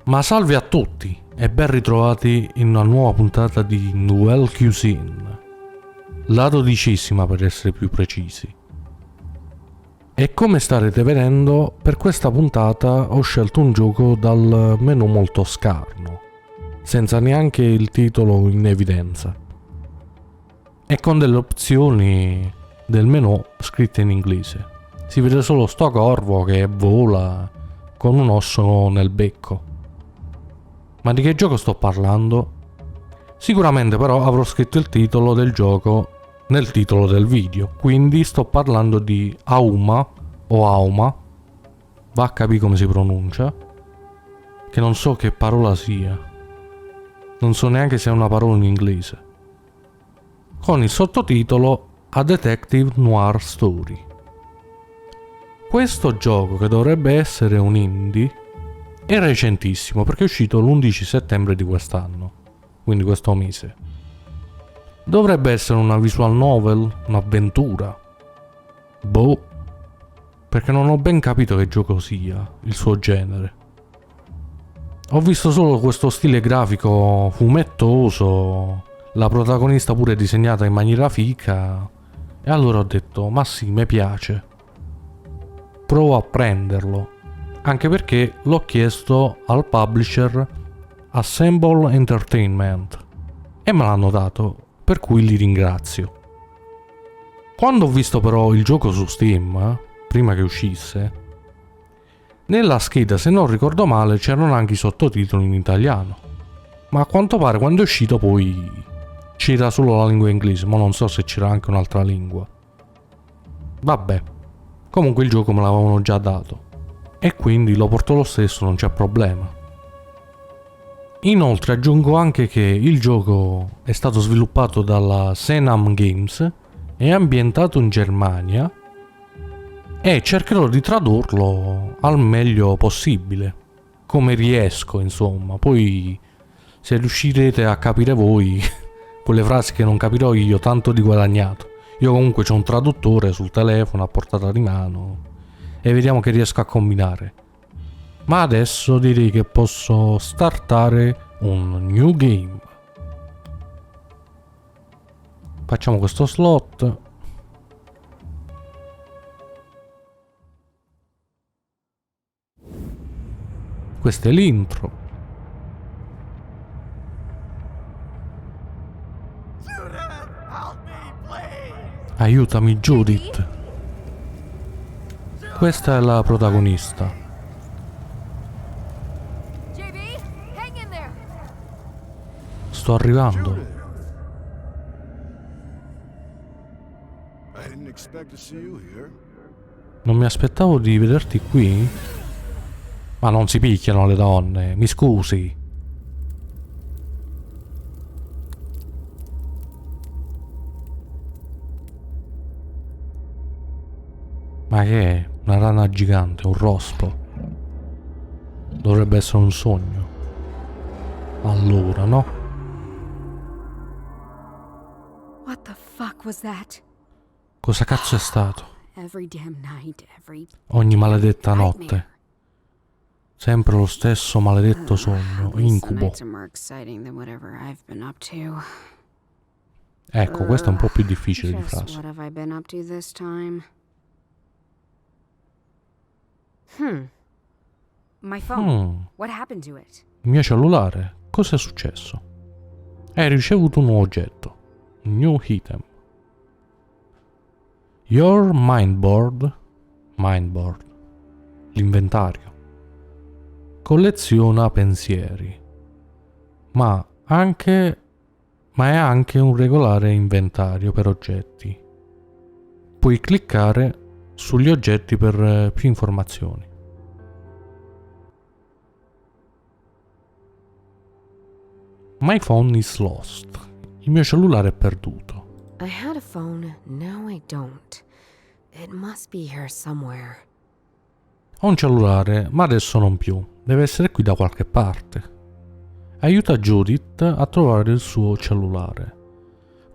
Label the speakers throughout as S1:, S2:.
S1: Ma salve a tutti e ben ritrovati in una nuova puntata di Nouvelle Cuisine, la 12ª per essere più precisi. E come starete vedendo, per questa puntata ho scelto un gioco dal menu molto scarno, senza neanche il titolo in evidenza, e con delle opzioni del menu scritte in inglese. Si vede solo sto corvo che vola con un osso nel becco. Ma di che gioco sto parlando? Sicuramente però avrò scritto il titolo del gioco nel titolo del video, quindi sto parlando di Hauma o Hauma, va a capire come si pronuncia, che non so che parola sia, non so neanche se è una parola in inglese, con il sottotitolo A Detective Noir Story. Questo gioco, che dovrebbe essere un indie, è recentissimo perché è uscito l'11 settembre di quest'anno, quindi questo mese. Dovrebbe essere una visual novel, un'avventura. Boh, perché non ho ben capito che gioco sia, il suo genere. Ho visto solo questo stile grafico fumettoso, la protagonista pure disegnata in maniera fica, e allora ho detto, ma sì, mi piace. Provo a prenderlo, anche perché l'ho chiesto al publisher Assemble Entertainment e me l'hanno dato, per cui li ringrazio. Quando ho visto però il gioco su Steam, prima che uscisse, nella scheda, se non ricordo male, c'erano anche i sottotitoli in italiano, ma a quanto pare quando è uscito poi c'era solo la lingua inglese, ma non so se c'era anche un'altra lingua. Vabbè, comunque il gioco me l'avevano già dato e quindi lo porto lo stesso, non c'è problema. Inoltre aggiungo anche che il gioco è stato sviluppato dalla Hauma Games, è ambientato in Germania e cercherò di tradurlo al meglio possibile, come riesco insomma. Poi se riuscirete a capire voi quelle frasi che non capirò io, tanto di guadagnato. Io comunque c'ho un traduttore sul telefono a portata di mano e vediamo che riesco a combinare. Ma adesso direi che posso startare un new game. Facciamo questo slot. Questa è l'intro. Aiutami, Judith. Questa è la protagonista. Sto arrivando. Non mi aspettavo di vederti qui. Ma non si picchiano le donne, mi scusi. Ma che è? Una rana gigante, un rospo. Dovrebbe essere un sogno. Allora, no?
S2: What the fuck was that?
S1: Cosa cazzo è stato?
S2: Every damn night,
S1: Ogni maledetta notte. Sempre lo stesso maledetto sogno, incubo. Ecco, questo è un po' più difficile di frase.
S2: My phone. What happened to it?
S1: Il mio cellulare, cosa è successo? Hai ricevuto un nuovo oggetto. New item. Your mindboard. Mindboard. L'inventario. Colleziona pensieri. Ma è anche un regolare inventario per oggetti. Puoi cliccare sugli oggetti per più informazioni. My phone is lost. Il mio cellulare è perduto.
S2: I had a phone, now I don't. It must be here somewhere.
S1: Ho un cellulare, ma adesso non più. Deve essere qui da qualche parte. Aiuta Judith a trovare il suo cellulare.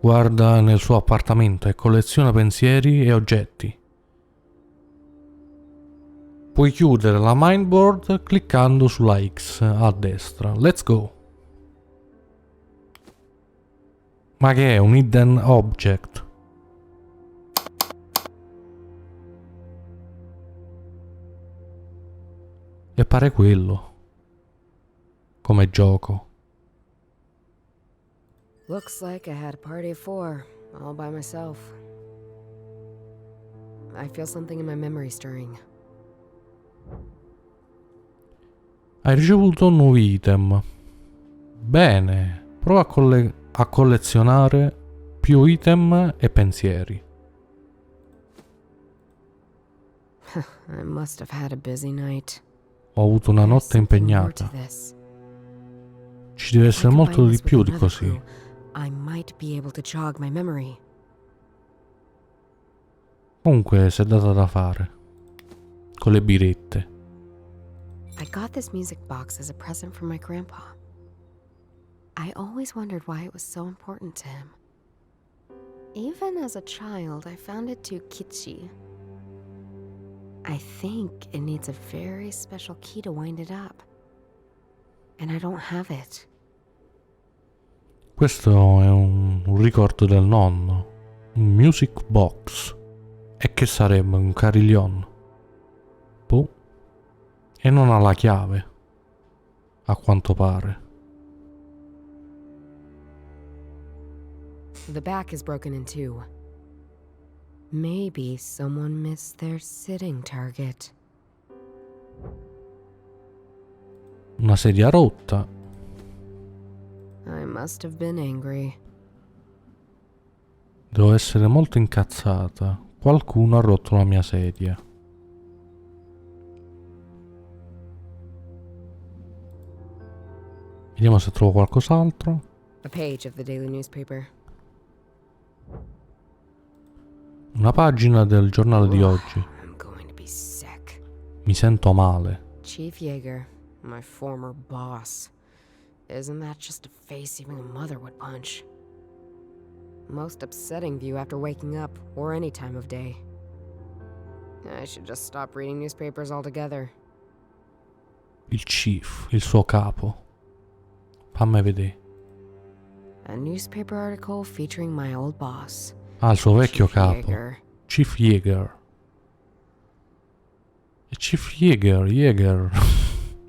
S1: Guarda nel suo appartamento e colleziona pensieri e oggetti. puoi chiudere la mainboard cliccando sulla X a destra. Let's go. Ma che è un hidden object? E pare quello. Come gioco.
S2: Looks like I had a party of 4, all by myself. I feel something in my memory stirring.
S1: Hai ricevuto nuovi item. Bene. Prova a collezionare più item e pensieri.
S2: I must have had a busy night.
S1: Ho avuto una notte impegnata. Ci deve essere molto di più di così.
S2: I might be able to jog my memory.
S1: Comunque si è data da fare. Con le birette.
S2: I got this music box as a present from my grandpa. I always wondered why it was so important to him. Even as a child, I found it too kitschy. I think it needs a very special key to wind it up. And I don't have it.
S1: Questo è un ricordo del nonno. Un music box. E che sarebbe? Un carillon? Boh. E non ha la chiave. A quanto pare.
S2: The back is broken in two. Maybe someone missed their sitting target.
S1: Una sedia rotta.
S2: I must have been angry.
S1: Devo essere molto incazzata. Qualcuno ha rotto la mia sedia. Vediamo se trovo qualcos'altro.
S2: A page of the daily newspaper.
S1: Una pagina del giornale di oggi.
S2: I'm going to be sick.
S1: Mi sento male.
S2: Chief Yeager, my former boss. Isn't that just a face even a mother would punch? Most upsetting view after waking up, or any time of day. I should just stop reading newspapers altogether.
S1: Il chief, il suo capo. Fammi vedere.
S2: A newspaper article featuring my old boss.
S1: Ah, il suo vecchio
S2: Chief
S1: capo.
S2: Yeager.
S1: Chief Yeager. E Chief Yeager.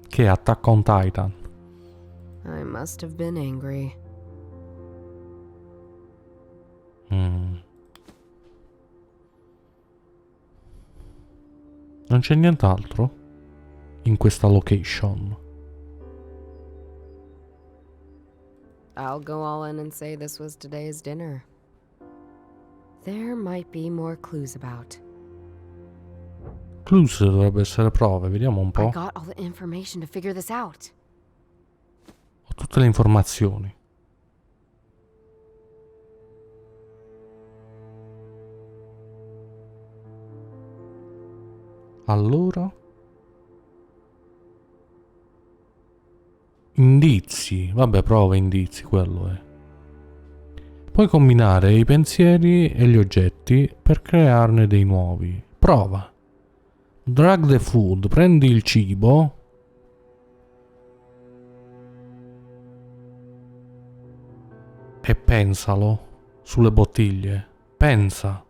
S1: Che è Attack on Titan.
S2: I must have been angry.
S1: Non c'è nient'altro in questa location.
S2: I'll go all in and say this was today's dinner. There might be more clues about.
S1: Clues dovrebbe essere prove, vediamo un
S2: I
S1: po'.
S2: got all the information to figure this out.
S1: Ho tutte le informazioni. Allora, indizi, vabbè, prova indizi, quello è. Puoi combinare i pensieri e gli oggetti per crearne dei nuovi. Prova. Drag the food, prendi il cibo. E pensalo sulle bottiglie. Pensa.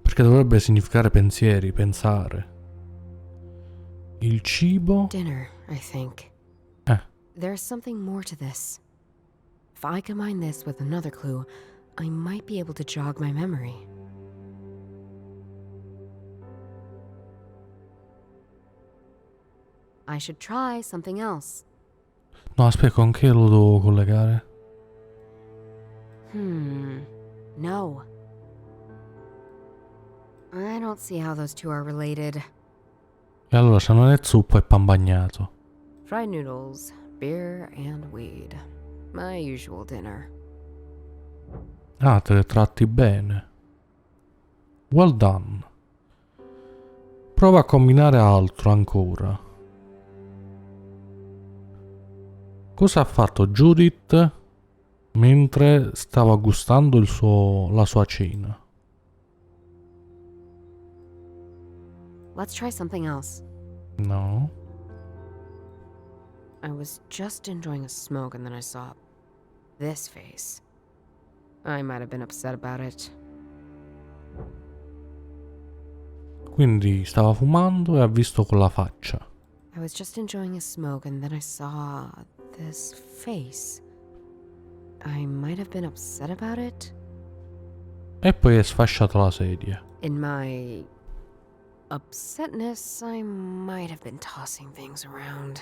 S1: Perché dovrebbe significare pensieri, pensare. Il cibo.
S2: Dinner, I think. There's something more to this. If I combine this with another clue, I might be able to jog my memory. I should try something else.
S1: No, aspetta, con che lo devo collegare?
S2: No. I don't see how those two are related.
S1: E allora se non è zuppo è pan bagnato.
S2: Fried noodles, beer and weed. My usual dinner.
S1: Ah, te le tratti bene. Well done. Prova a combinare altro ancora. Cosa ha fatto Judith mentre stava gustando la sua cena?
S2: Let's try something else.
S1: No.
S2: I was just enjoying a smoke and then I saw this face. I might have been upset about it.
S1: Quindi stava fumando e ha visto quella faccia.
S2: I was just enjoying a smoke and then I saw this face. I might have been upset about it.
S1: E poi è sfasciato la sedia.
S2: In my upsetness, I might have been tossing things around.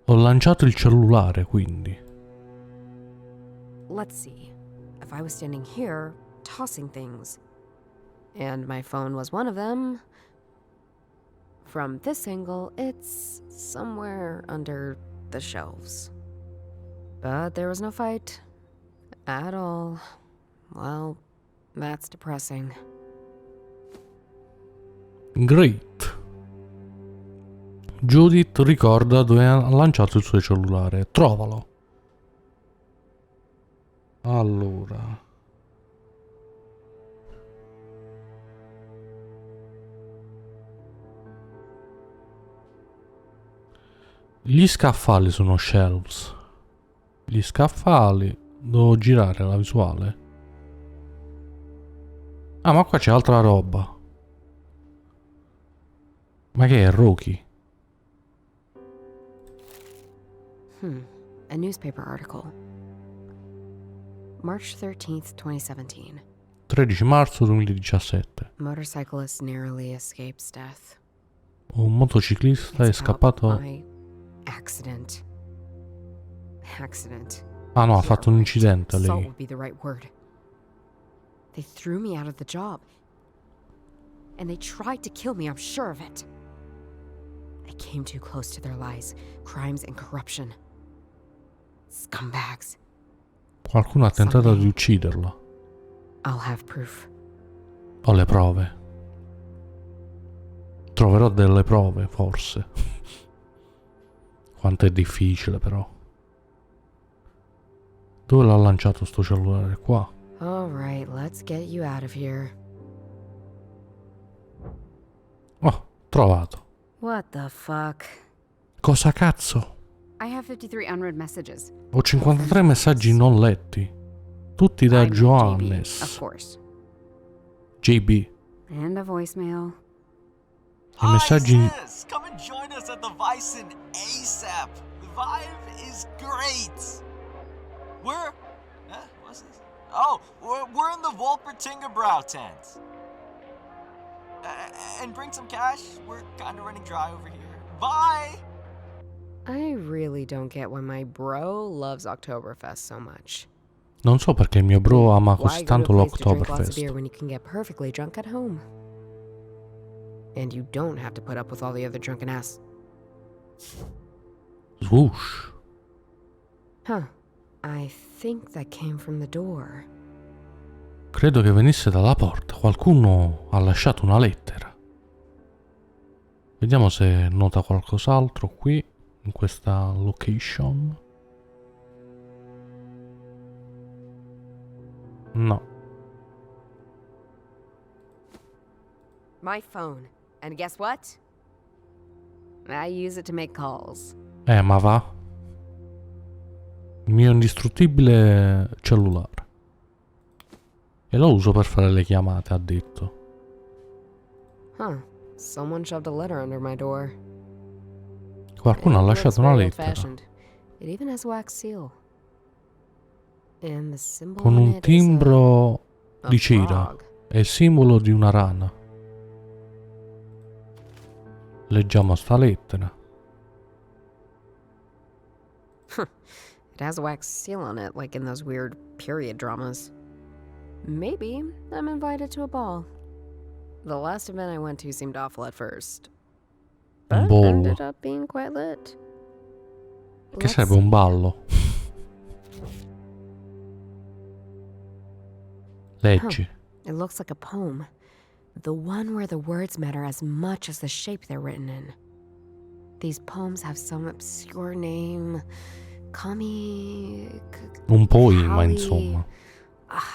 S1: Ho lanciato il cellulare, quindi.
S2: Let's see. If I was standing here, tossing things, and my phone was one of them, from this angle, it's somewhere under the shelves. But there was no fight. At all. Well, that's depressing.
S1: Great. Judith ricorda dove ha lanciato il suo cellulare. Trovalo. Allora. Gli scaffali sono shelves. Gli scaffali. Devo girare la visuale. Ah, ma qua c'è altra roba. Ma che è, Rocky?
S2: A newspaper article. March 13th, 2017.
S1: 13 marzo 2017.
S2: Motorcyclist narrowly escapes death.
S1: Un motociclista è
S2: It's about
S1: scappato.
S2: my accident.
S1: Ah no, ha fatto un incidente
S2: Assault
S1: lei.
S2: would be the right word. They threw me out of the job. And they tried to kill me, I'm sure of it. I came too close to their lies, crimes and corruption. Scumbags.
S1: Qualcuno ha tentato di ucciderla.
S2: I'll have proof.
S1: Ho le prove. Troverò delle prove, forse. Quanto è difficile, però. Dove l'ha lanciato sto cellulare? Qua.
S2: Alright, let's get you out of here.
S1: Oh, trovato.
S2: What the fuck?
S1: Cosa cazzo?
S3: I have 53 unread messages.
S1: Ho 53 messaggi non letti. Tutti da
S3: I know JB,
S1: Johannes.
S3: of course.
S1: JB.
S3: And a voicemail.
S1: I messaggi.
S4: Sis! Come and join us at the Bison ASAP. The vibe is great. We're, what's this? Oh, we're in the Wolpertingerbrouw tent. And bring some cash. We're kind of running dry over here. Bye.
S2: I really don't get why my bro loves Oktoberfest so much.
S1: Non so perché il mio bro ama
S2: Why
S1: così
S2: go to a
S1: tanto
S2: place to drink lots of
S1: l'Oktoberfest.
S2: beer when you can get perfectly drunk at home? And you don't have to put up with all the other drunken ass.
S1: Swoosh.
S2: Huh. I think that came from the door.
S1: Credo che venisse dalla porta. Qualcuno ha lasciato una lettera. Vediamo se nota qualcos'altro qui, in questa location. No.
S2: My phone. And guess what? I use it to make calls.
S1: Ma va. Il mio indistruttibile cellulare. E lo uso per fare le chiamate, ha detto.
S2: Huh. Someone shoved a letter under my door.
S1: Qualcuno ha
S2: It
S1: lasciato
S2: looks
S1: una
S2: very
S1: lettera.
S2: old-fashioned. It even has wax seal. And the symbol
S1: Con
S2: on
S1: un
S2: it is
S1: timbro
S2: a
S1: di cera.
S2: frog.
S1: È il simbolo di una rana. Leggiamo sta lettera.
S2: It has a wax seal on it, like in those weird period dramas. Maybe I'm invited to a ball. The last event I went to seemed awful at first, but
S1: Ball.
S2: ended up being quite lit.
S1: Che
S2: Let's
S1: sarebbe un ballo. Leggi.
S2: It looks like a poem. The one where the words matter as much as the shape they're written in. These poems have some obscure name,
S1: Un poi, ma
S2: Kali-
S1: insomma.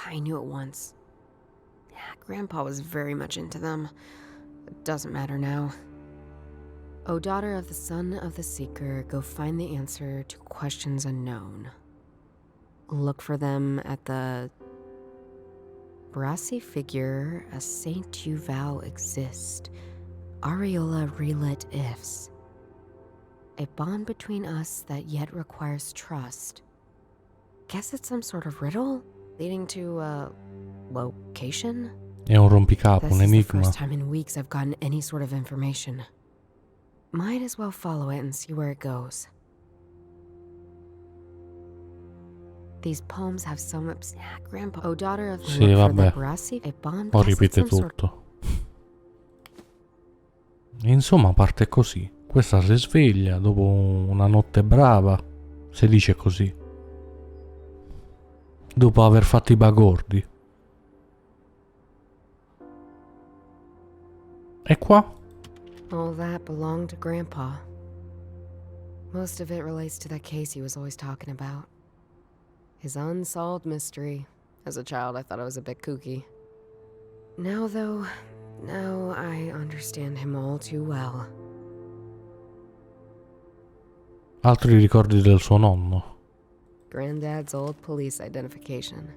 S2: I knew it once. Yeah, Grandpa was very much into them. It doesn't matter now. O daughter of the son of the seeker, go find the answer to questions unknown. Look for them at the brassy figure, a saint you vow exist. Areola relit ifs. A bond between us that yet requires trust. Guess it's some sort of riddle leading to a location?
S1: È un rompicapo,
S2: This
S1: un
S2: is the
S1: enigma.
S2: first time in weeks I've gotten any sort of information. Might as well follow it and see where it goes. These poems have some Grandpa. O daughter of
S1: Sì,
S2: look for
S1: vabbè.
S2: the brassy, a bond.
S1: O
S2: Guess it's
S1: ripete
S2: some sort-
S1: tutto. E insomma parte così. Questa si sveglia dopo una notte brava, si dice così. Dopo aver fatto i bagordi. E qua?
S2: All that belonged to Grandpa. Most of it relates to that case he was always talking about. His unsolved mystery. As a child, I thought it was a bit kooky. Now, though, now I understand him all too well.
S1: Altri ricordi del suo nonno.
S2: Granddad's old police identification.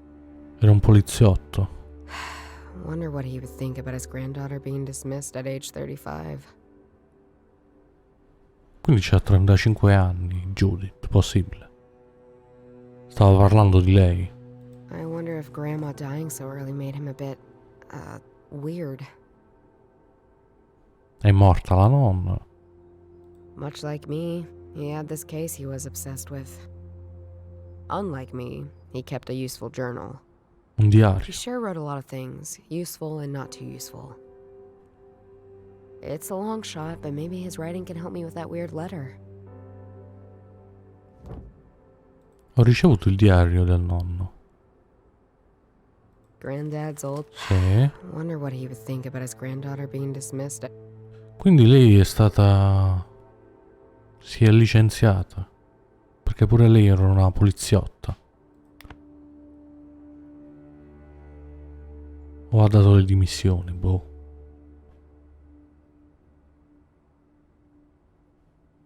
S1: Era un poliziotto.
S2: Wonder what he would think about his granddaughter being dismissed at age 35.
S1: Quindi c'ha 35 anni, Judith, possibile. Stava parlando di lei.
S2: I wonder if Grandma dying so early made him a bit, weird.
S1: È morta la nonna.
S2: Much like me, he had this case he was obsessed with. Unlike me, he kept a useful journal.
S1: Un diario.
S2: He sure wrote a lot of things, useful and not too useful. It's a long shot, but maybe his writing can help me with that weird letter.
S1: Ho ricevuto il diario del nonno.
S2: Granddad's old.
S1: Sì.
S2: Wonder what he would think about his granddaughter being dismissed.
S1: Quindi lei è stata... si è licenziata. Perché pure lei era una poliziotta. O ha dato le dimissioni, boh.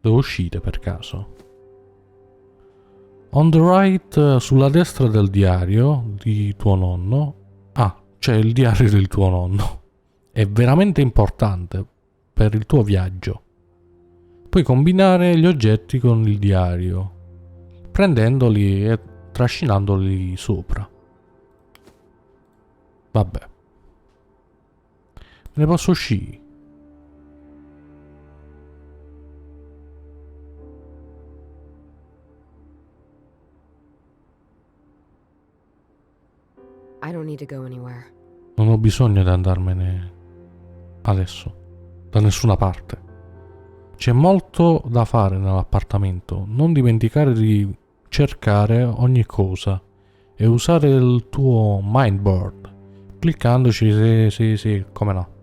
S1: Dove uscite per caso? On the right, sulla destra del diario di tuo nonno. Ah, c'è il diario del tuo nonno. È veramente importante per il tuo viaggio. Puoi combinare gli oggetti con il diario, prendendoli e trascinandoli sopra. Vabbè. Me ne posso uscire?
S2: I don't need to go anywhere.
S1: Non ho bisogno di andarmene adesso, da nessuna parte. C'è molto da fare nell'appartamento. Non dimenticare di cercare ogni cosa e usare il tuo mindboard. Cliccandoci, sì, come no.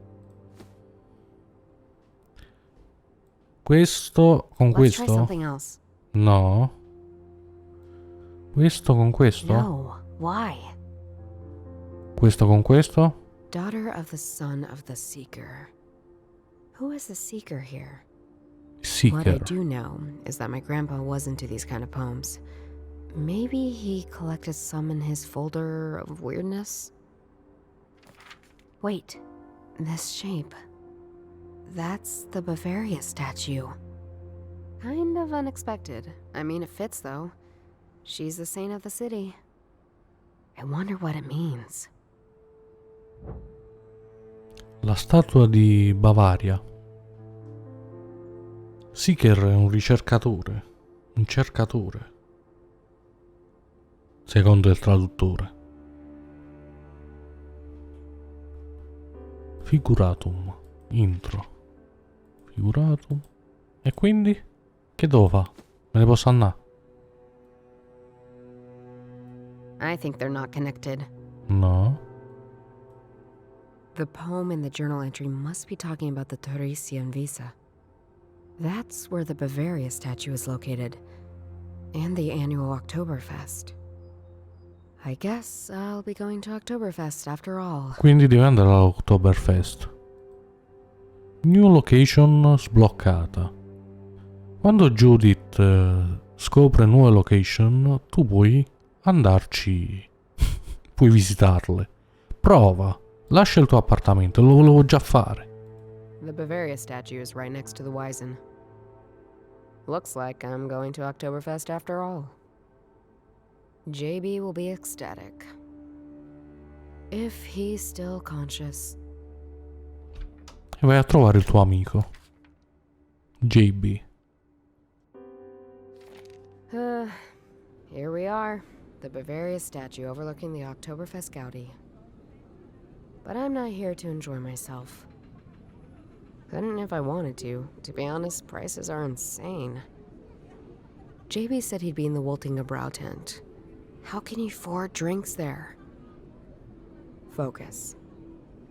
S1: Questo con
S2: Let's try
S1: questo?
S2: something else.
S1: No. Questo con questo?
S2: No. Why?
S1: Questo con questo?
S2: Daughter of the son of the seeker. Who is the seeker here? What I
S1: Seeker.
S2: do know is that my grandpa was into these kind of poems. Maybe he collected some in his folder of weirdness? Wait, this shape. That's the Bavaria statue. Kind of unexpected. I mean, it fits though. She's the saint of the city. I wonder what it means.
S1: La statua di Bavaria. Seeker è un ricercatore, un cercatore, secondo il traduttore. Figuratum, intro, figuratum. E quindi? Che devo fare? Me ne posso andare?
S2: I think they're not connected.
S1: No.
S2: The poem in the journal entry must be talking about the Torresian Visa. That's where the Bavaria statue is located. And the annual Oktoberfest. I guess I'll be going to Oktoberfest after all.
S1: Quindi devi andare all'Oktoberfest. New location sbloccata. Quando Judith scopre nuove location, tu puoi andarci. Puoi visitarle. Prova. Lascia il tuo appartamento, lo volevo già fare.
S2: The Bavaria statue is right next to the Wiesen. Looks like I'm going to Oktoberfest after all. JB will be ecstatic. If he's still conscious.
S1: E vai a trovare il tuo amico. JB.
S2: Here we are. The Bavaria statue overlooking the Oktoberfest Gaudi. But I'm not here to enjoy myself. Couldn't if I wanted to. To be honest, prices are insane. JB said he'd be in the Woltinga Brow tent. How can you afford drinks there? Focus.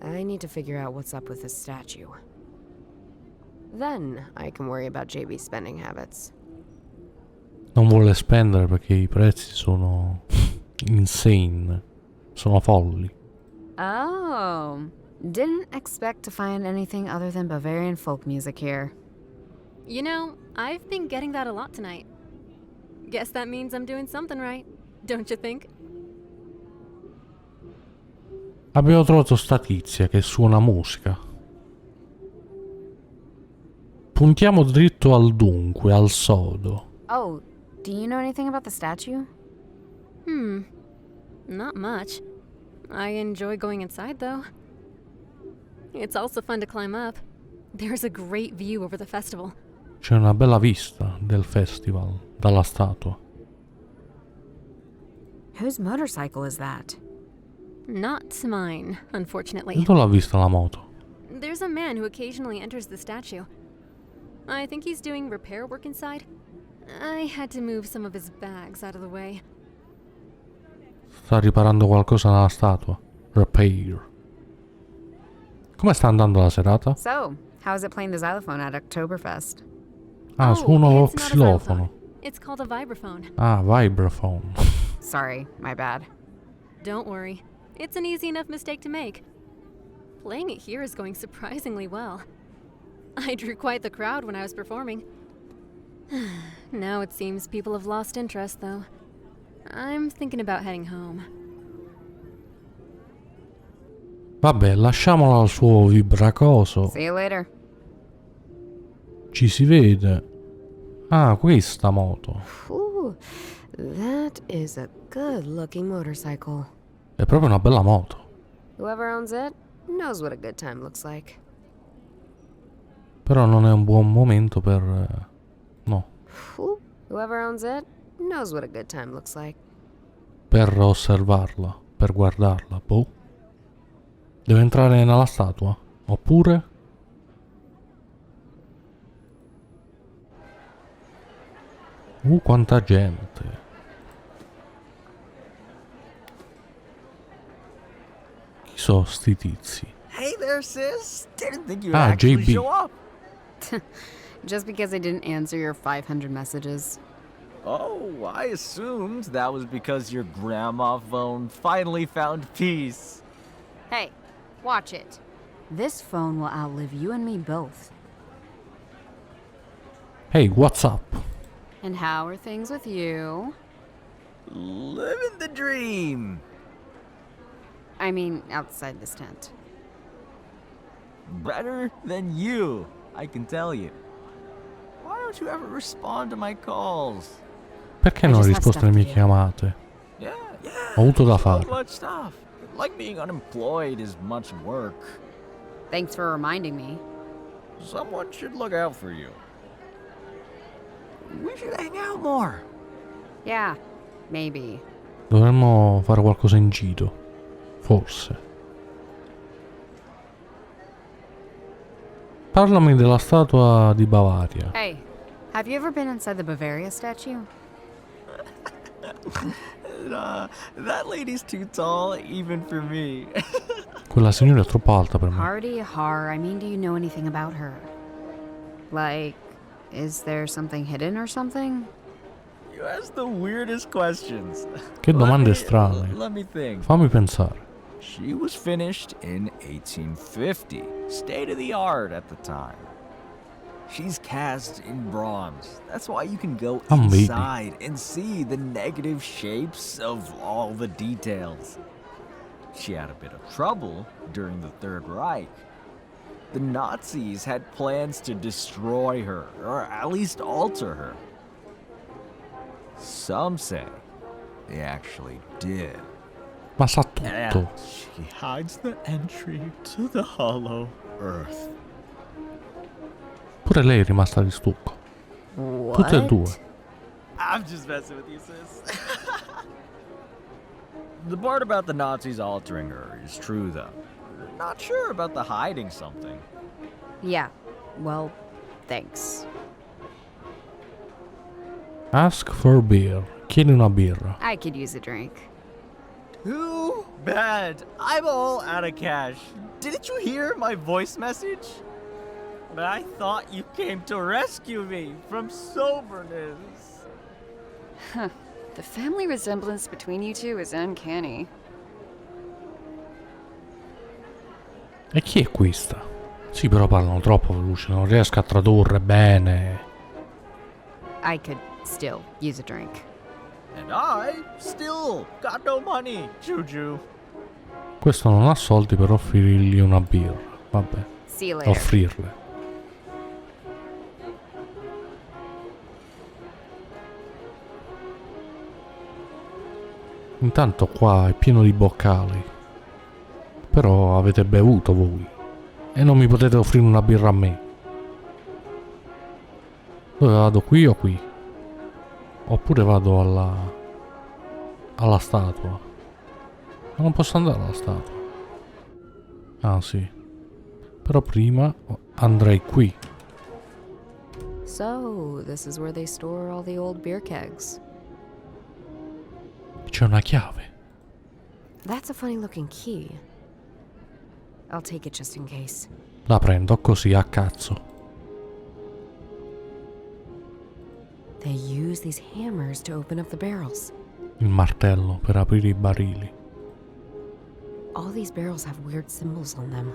S2: I need to figure out what's up with this statue. Then I can worry about JB's spending habits.
S1: Non vuole spendere perché i prezzi sono insane. Sono folli.
S3: Oh, didn't expect to find anything other than Bavarian folk music here.
S5: You know, I've been getting that a lot tonight. Guess that means I'm doing something right, don't you think?
S1: Abbiamo trovato sta tizia che suona musica. Puntiamo dritto al dunque, al sodo.
S3: Oh, do you know anything about the statue?
S5: Not much. I enjoy going inside, though. It's also fun to climb up. There's a great view over the festival.
S1: C'è una bella vista del festival dalla statua.
S3: Whose motorcycle is that?
S5: Not mine, unfortunately.
S1: E dove l'ha vista la moto?
S5: There's a man who occasionally enters the statue. I think he's doing repair work inside. I had to move some of his bags out of the way.
S1: Sta riparando qualcosa nella statua. Repair. Come sta andando la serata?
S3: So, how's it playing the xylophone at Oktoberfest?
S1: Ah, suona lo
S5: it's not a
S1: xilofono.
S5: xylophone. It's called a vibraphone.
S1: Ah, vibraphone.
S3: Sorry, my bad.
S5: Don't worry. It's an easy enough mistake to make. Playing it here is going surprisingly well. I drew quite the crowd when I was performing. Now it seems people have lost interest, though. I'm thinking about heading home.
S1: Vabbè, lasciamolo al suo vibracoso.
S3: See you later.
S1: Ci si vede. Ah, questa moto.
S2: Ooh, that is a good-looking motorcycle.
S1: È proprio una bella moto.
S2: Whoever owns it knows what a good time looks like.
S1: Però non è un buon momento per... no.
S2: Ooh, whoever owns it knows what a good time looks like.
S1: Per osservarla, per guardarla, boh. Deve entrare nella statua? Oppure? Quanta gente. Chi sono sti tizi?
S4: Hey there, sis. Didn't think you'd
S1: Ah,
S4: actually
S1: JB.
S4: show up.
S3: Just because I didn't answer your 500 messages.
S4: Oh, I assumed that was because your grandma phone finally found peace.
S3: Hey, watch it. This phone will outlive you and me both.
S1: Hey, what's up?
S3: And how are things with you?
S4: Living the dream.
S3: I mean, outside this tent.
S4: Better than you, I can tell you. Why don't you ever respond to my calls?
S1: Perché
S3: I
S1: non ho
S3: just have
S1: risposto alle
S3: stuff
S1: mie
S3: to do.
S1: chiamate?
S4: Yeah.
S1: Ho avuto da
S4: So
S1: fare.
S4: much stuff. Like being unemployed is much work.
S3: Thanks for reminding me.
S4: Someone should look out for you. We should hang out more.
S3: Yeah, maybe.
S1: Dovremmo fare qualcosa in giro. Forse. Parlami della statua di Bavaria.
S3: Hey, have you ever been inside the Bavaria statue?
S4: That lady's too tall, even for me.
S1: Quella signora è troppo alta per me.
S3: Hardy har, I mean, do you know anything about her? Like, is there something hidden or something?
S4: You ask the weirdest questions.
S1: Che domande strane.
S4: Let me think.
S1: Fammi pensare.
S4: She was finished in 1850, state of the art at the time. She's cast in bronze. That's why you can go inside and see the negative shapes of all the details. She had a bit of trouble during the Third Reich. The Nazis had plans to destroy her, or at least alter her. Some say they actually did.
S1: Ma sa tutto.
S4: She hides the entry to the hollow earth.
S1: Pure lei è rimasta di stucco. Tutte e due.
S4: I'm just messing with you, sis. The part about the Nazis altering her is true, though. Not sure about the hiding something.
S3: Yeah, well, thanks.
S1: Ask for beer. Chiedi una birra.
S3: I could use a drink.
S4: Too bad. I'm all out of cash. Didn't you hear my voice message? I thought you came to rescue me from soberness.
S3: Huh. The family resemblance between you two is uncanny.
S1: E chi è questa? Sì, però parlano troppo veloce, non riesco a tradurre bene.
S3: I could still use a drink.
S4: And I still got no money, Juju.
S1: Questo non ha soldi per offrirgli una birra. Vabbè.
S3: See you later.
S1: Offrirle. Intanto qua è pieno di boccali. Però avete bevuto voi. E non mi potete offrire una birra a me. Dove vado? Qui o qui? Oppure vado alla statua. Ma non posso andare alla statua. Ah sì. Però prima andrei qui.
S2: So, this is where they store all the old beer kegs.
S1: C'è una chiave.
S2: That's a funny looking key. I'll take it just in case.
S1: La prendo così a cazzo.
S2: They use these hammers to open up the barrels.
S1: Il martello per aprire i barili.
S2: All these barrels have weird symbols on them.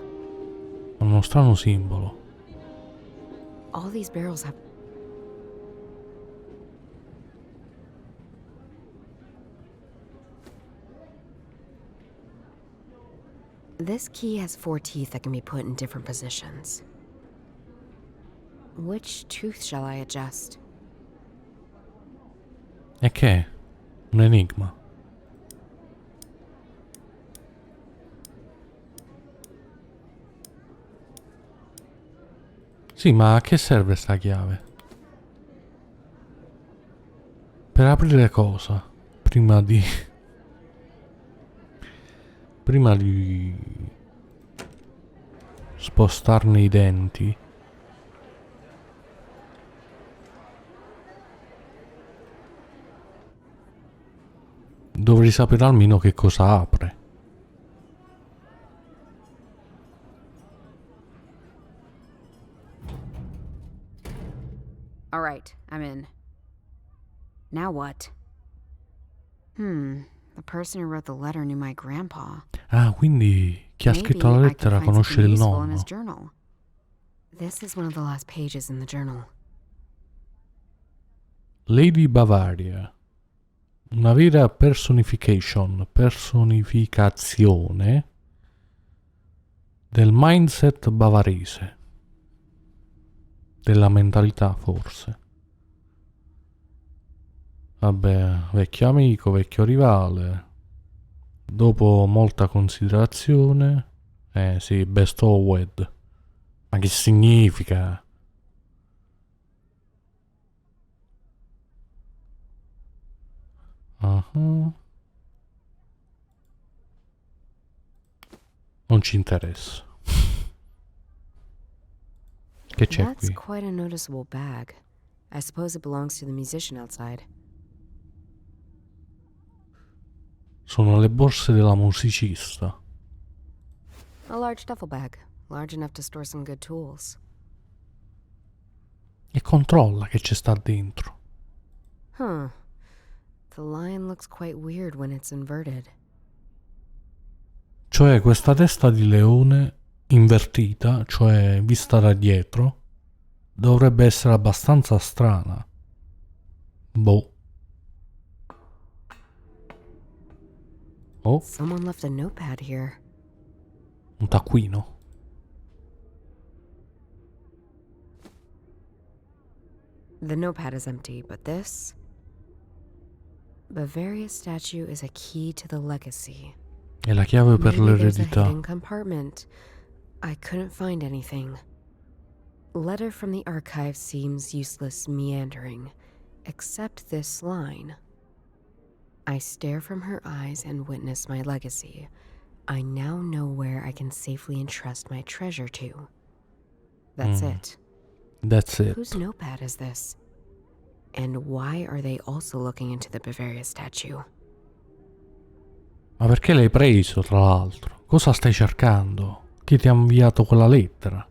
S1: Uno strano simbolo.
S2: All these barrels have... This key has 4 teeth that can be put in different positions. Which tooth shall I adjust?
S1: E che è? Un enigma. Sì, ma a che serve sta chiave? Per aprire cosa? Prima di spostarne i denti. Dovrei sapere almeno che cosa apre.
S3: All right, I'm in. Now what? The person who wrote the letter knew my grandpa.
S1: Ah, quindi chi ha scritto la lettera conosce il nonno.
S3: Journal.
S2: This is one of the last pages in the journal.
S1: Lady Bavaria. Una vera personificazione del mindset bavarese. Della mentalità, forse. Vabbè, vecchio amico, vecchio rivale. Dopo molta considerazione. Sì, bestowed. Ma che significa? Non ci interessa. Che c'è
S2: That's
S1: qui?
S2: quite a noticeable bag. I suppose it belongs to the musician outside.
S1: Sono le borse della musicista.
S2: A large duffel bag, large enough to store some good tools.
S1: E controlla che ci sta dentro.
S2: Huh. The line looks quite weird when it's inverted.
S1: Cioè questa testa di leone invertita, cioè vista da dietro, dovrebbe essere abbastanza strana. Boh. Oh,
S2: Someone left a notepad here.
S1: un taccuino.
S2: The notepad is empty, but this... Bavaria's statue is a key to the legacy.
S1: È la chiave per
S2: Maybe there's a
S1: l'eredità.
S2: hidden compartment. I couldn't find anything. Letter from the archive seems useless meandering, except this line. I stare from her eyes and witness my legacy. I now know where I can safely entrust my treasure to. That's it.
S1: That's it.
S2: Whose notepad is this? And why are they also looking into the Bavaria statue?
S1: Ma perché l'hai preso, tra l'altro? Cosa stai cercando? Chi ti ha inviato quella lettera?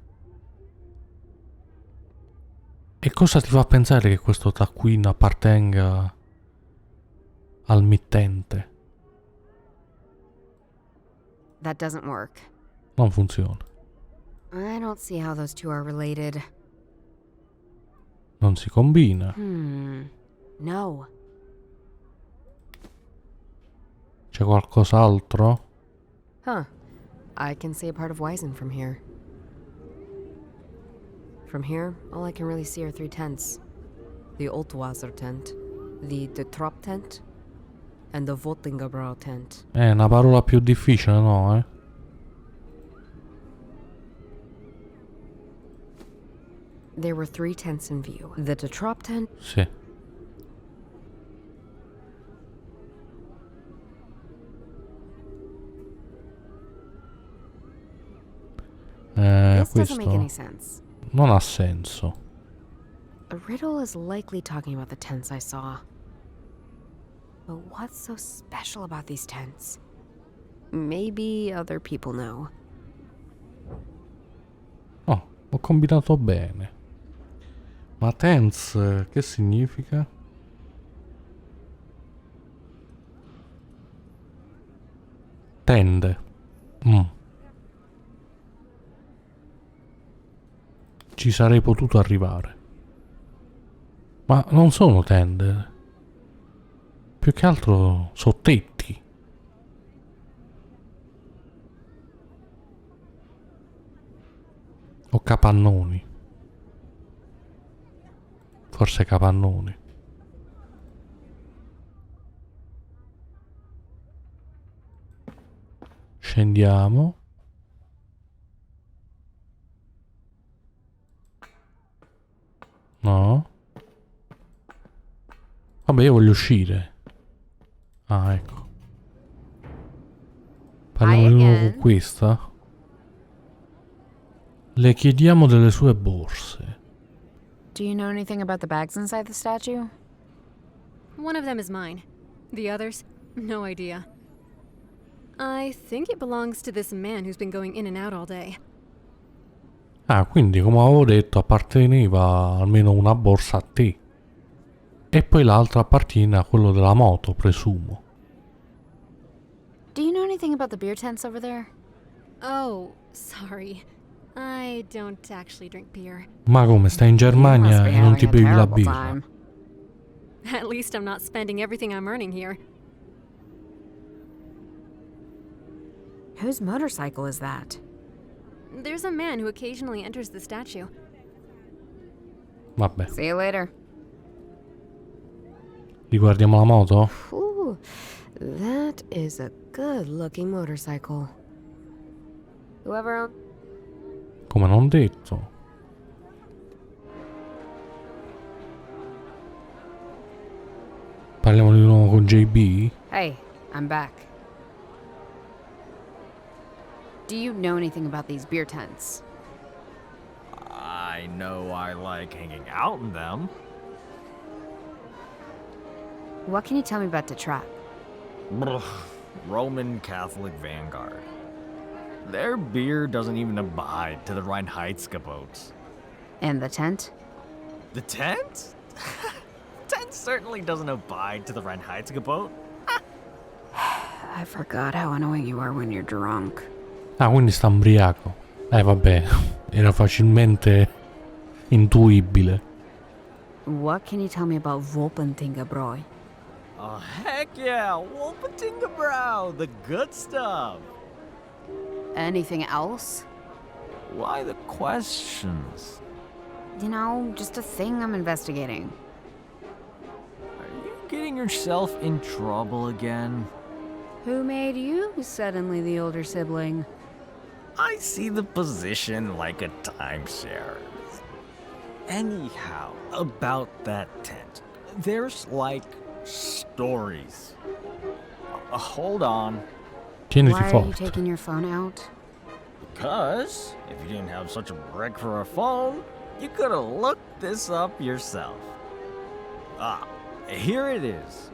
S1: E cosa ti fa pensare che questo taccuino appartenga al mittente?
S2: That doesn't work.
S1: Non funziona.
S2: I don't see how those two are related.
S1: Non si combina.
S2: No.
S1: C'è qualcos'altro?
S2: Huh. I can see a part of Wiesen from here. From here, all I can really see are 3 tents. The Oltwasser tent, the Trop tent, and the Vottingebrau tent.
S1: È una parola più difficile, no,
S2: There were 3 tents in view. The Trop tent,
S1: Sì.
S2: this doesn't make any
S1: Questo
S2: sense.
S1: non ha senso.
S2: A riddle is likely talking about the tents I saw. But what's so special about these tents? Maybe other people know.
S1: Oh, ho combinato bene. Ma tense, che significa? Tende. Ci sarei potuto arrivare. Ma non sono tende. Più che altro sono tetti. O capannoni. Forse capannoni. Scendiamo. No. Vabbè, io voglio uscire. Ah, ecco. Parliamo di nuovo con questa. Le chiediamo delle sue borse.
S3: Do you know anything about the bags inside the statue?
S5: One of them is mine. The others, no idea. I think it belongs to this man who's been going in and out all day.
S1: Ah, quindi come avevo detto apparteneva almeno una borsa a te. E poi l'altra appartiene a quello della moto, presumo.
S3: Do you know anything about the beer tents over there?
S5: Oh, sorry. I don't actually drink beer.
S1: Ma come, stai in
S3: You must
S1: Germania
S3: be
S1: e non ti
S3: having a
S1: bevi la
S3: terrible
S1: birra?
S3: time.
S5: At least I'm not spending everything I'm earning here.
S2: Whose motorcycle is that?
S5: There's a man who occasionally enters the statue.
S1: Vabbè,
S3: See you later.
S1: riguardiamo la moto?
S2: Ooh, that is a good-looking motorcycle. Whoever owns...
S1: Come non detto. Parliamo di nuovo con JB?
S3: Hey, I'm back. Do you know anything about these beer tents?
S4: I know I like hanging out in them.
S3: What can you tell me about the trap?
S4: Brr, Roman Catholic Vanguard. Their beer doesn't even abide to the Reinheitsgebot.
S3: And the tent?
S4: The tent? Tent's certainly doesn't abide to the Reinheitsgebot.
S3: I forgot how annoying you are when you're drunk.
S1: Ah, quindi sta ubriaco. Vabbè, era facilmente intuibile.
S3: What can you tell me about Wolpentingebräu?
S4: Oh, heck yeah! Wolpentingebräu! The good stuff!
S3: Anything else?
S4: Why the questions?
S3: You know, just a thing I'm investigating.
S4: Are you getting yourself in trouble again?
S3: Who made you suddenly the older sibling?
S4: I see the position like a timeshare. Anyhow, about that tent. There's like stories. Hold on.
S1: Tieniti
S3: Why are you
S1: forte.
S3: taking your phone out?
S4: Because if you didn't have such a brick for a phone, you could have looked this up yourself. Ah, here it is.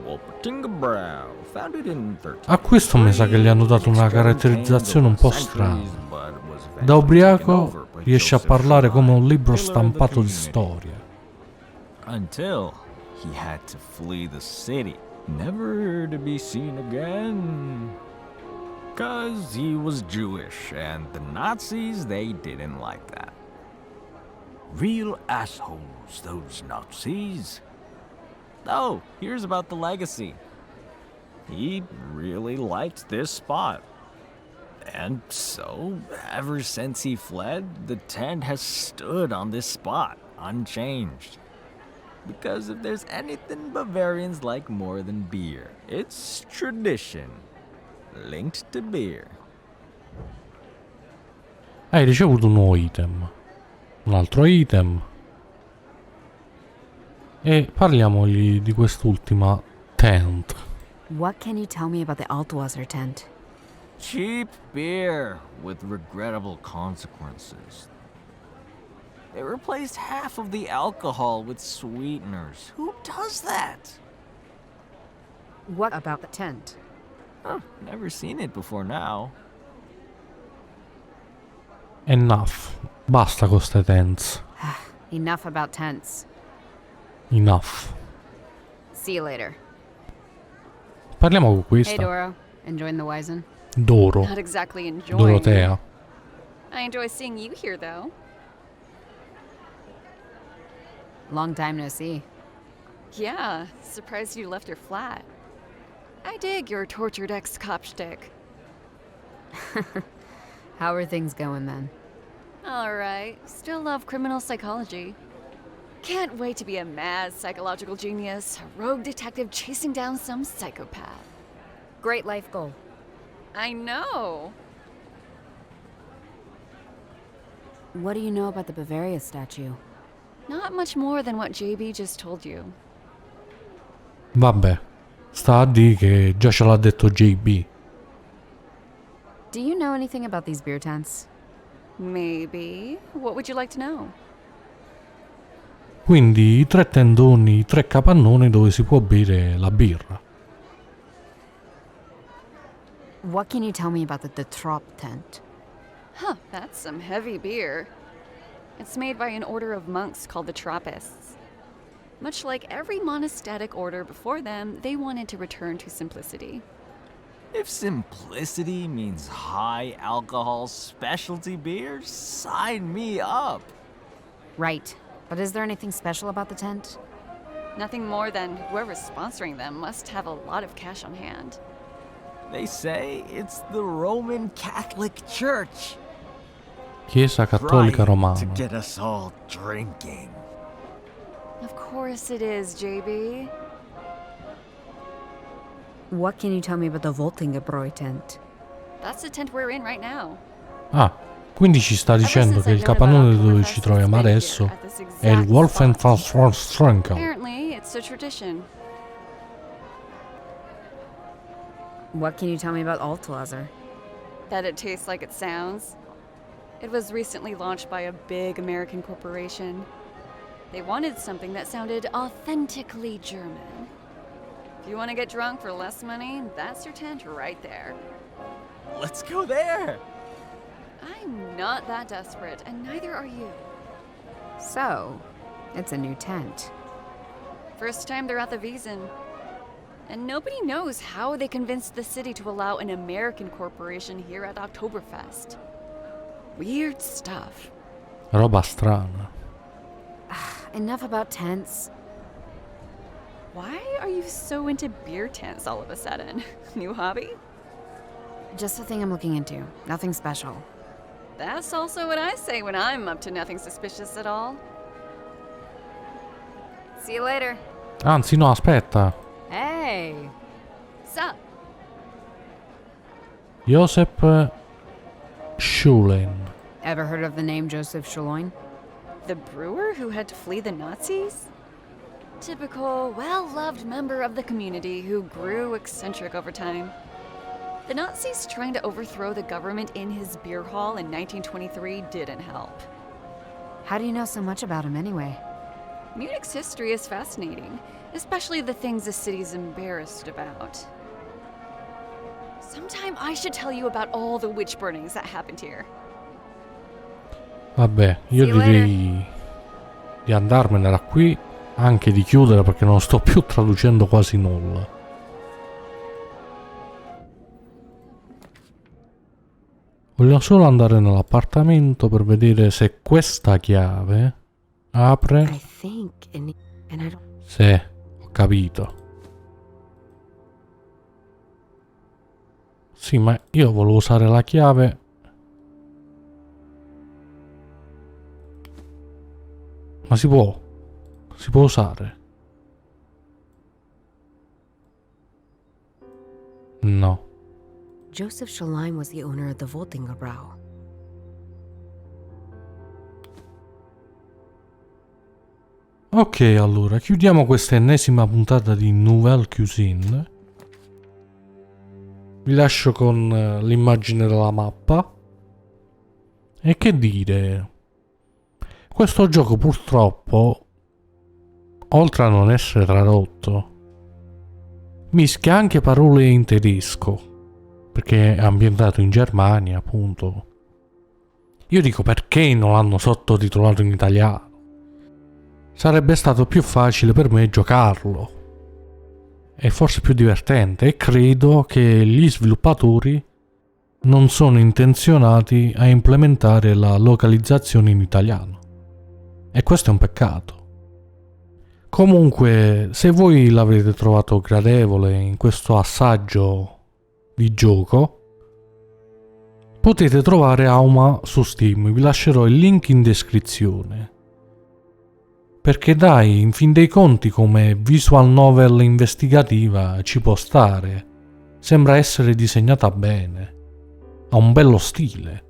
S4: Wolpentingebräu, founded in 13.
S1: A questo mi sa che gli hanno dato una caratterizzazione un po' strana. Da ubriaco riesce a parlare come un libro stampato di storia.
S4: Until he had to flee the city, never to be seen again. 'Cause he was Jewish, and the Nazis, they didn't like that. Real assholes, those Nazis. Oh, here's about the legacy. He really liked this spot. And so, ever since he fled, the tent has stood on this spot, unchanged. Because if there's anything Bavarians like more than beer, it's tradition, linked to beer.
S1: Hai ricevuto un nuovo item. Un altro item. E parliamogli di quest'ultima tent.
S3: What can you tell me about the Altwasser tent?
S4: Cheap beer with regrettable consequences. They replaced half of the alcohol with sweeteners. Who does that?
S3: What about the tent?
S4: Huh, never seen it before now.
S1: Enough. Basta con ste tents.
S3: Enough about tents.
S1: Enough.
S3: See you later.
S1: Parliamo con
S3: Hey,
S1: questa.
S3: Doro. Enjoying the Wizen?
S1: Doro.
S5: Not exactly enjoying.
S1: Dorotea.
S5: I enjoy seeing you here, though.
S3: Long time no see.
S5: Yeah, surprised you left your flat. I dig your tortured ex-cop shtick.
S3: How are things going then?
S5: All right, still love criminal psychology. Can't wait to be a mad psychological genius, a rogue detective chasing down some psychopath.
S3: Great life goal.
S5: I know.
S3: What do you know about the Bavaria statue?
S5: Not much more than what JB just told you.
S1: Vabbè. Sta a di che già ce l'ha detto JB.
S3: Do you know anything about these beer tents?
S5: Maybe. What would you like to know?
S1: Quindi i tre tendoni, i tre capannoni dove si può bere la birra.
S3: What can you tell me about the Trop tent?
S5: Huh, that's some heavy beer. It's made by an order of monks called the Trappists. Much like every monastic order before them, they wanted to return to simplicity.
S4: If simplicity means high alcohol specialty beer, sign me up.
S3: Right. But is there anything special about the tent?
S5: Nothing more than whoever's sponsoring them must have a lot of cash on hand.
S4: They say it's the Roman Catholic Church.
S1: Chiesa Cattolica
S4: Trying
S1: Romana.
S4: to get us all drinking.
S5: Of course it is, JB.
S3: What can you tell me about the Woltingebräu tent?
S5: That's the tent we're in right now.
S1: Ah, quindi ci sta dicendo che il capannone dove ci troviamo adesso è il Wolfenfassstrankel.
S5: Apparently, it's a tradition.
S3: What can you tell me about Altwasser?
S5: That it tastes like it sounds. It was recently launched by a big American corporation. They wanted something that sounded authentically German. If you want to get drunk for less money, that's your tent right there.
S4: Let's go there.
S5: I'm not that desperate, and neither are you.
S3: So, it's a new tent.
S6: First time they're at the Wiesn. And nobody knows how they convinced the city to allow an American corporation here at Oktoberfest. Weird stuff.
S1: Roba strana.
S3: Enough about tents.
S6: Why are you so into beer tents all of a sudden? New hobby?
S3: Just a thing I'm looking into. Nothing special.
S6: That's also what I say when I'm up to nothing suspicious at all.
S3: See you later.
S1: Anzi no, aspetta.
S3: Hey.
S6: Sup?
S1: Josep Schulen.
S3: Ever heard of the name Joseph Schloin?
S6: The brewer who had to flee the Nazis? Typical, well-loved member of the community who grew eccentric over time. The Nazis trying to overthrow the government in his beer hall in 1923 didn't help.
S3: How do you know so much about him anyway?
S6: Munich's history is fascinating, especially the things the city's embarrassed about. Sometime I should tell you about all the witch burnings that happened here.
S1: Vabbè, io
S3: See you
S1: direi di andarmene da qui, anche di chiudere perché non sto più traducendo quasi nulla. Voglio solo andare nell'appartamento per vedere se questa chiave apre.
S2: I think, and I don't.
S1: Sì, ho capito. Sì, ma io volevo usare la chiave. Ma si può? Si può usare? No.
S2: Joseph Schlein was the owner of the Voltingerbrau.
S1: Ok, allora chiudiamo questa ennesima puntata di Nouvelle Cuisine. Vi lascio con l'immagine della mappa. E che dire? Questo gioco purtroppo, oltre a non essere tradotto, mischia anche parole in tedesco, perché è ambientato in Germania, appunto. Io dico, perché non l'hanno sottotitolato in italiano? Sarebbe stato più facile per me giocarlo. E forse più divertente. E credo che gli sviluppatori non sono intenzionati a implementare la localizzazione in italiano. E questo è un peccato. Comunque, se voi l'avete trovato gradevole in questo assaggio di gioco, potete trovare Hauma su Steam. Vi lascerò il link in descrizione. Perché dai, in fin dei conti, come visual novel investigativa ci può stare. Sembra essere disegnata bene. Ha un bello stile.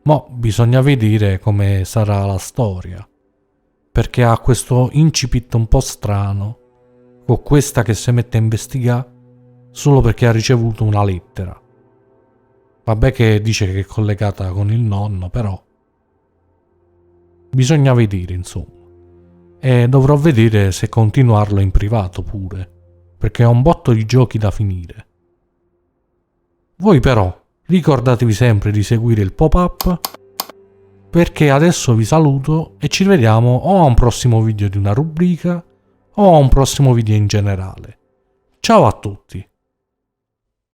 S1: Ma bisogna vedere come sarà la storia. Perché ha questo incipit un po' strano, con questa che si mette a investigare solo perché ha ricevuto una lettera. Vabbè che dice che è collegata con il nonno, però bisogna vedere, insomma. E dovrò vedere se continuarlo in privato pure, perché ho un botto di giochi da finire. Voi però ricordatevi sempre di seguire il pop-up, perché adesso vi saluto e ci vediamo o a un prossimo video di una rubrica o a un prossimo video in generale. Ciao a tutti!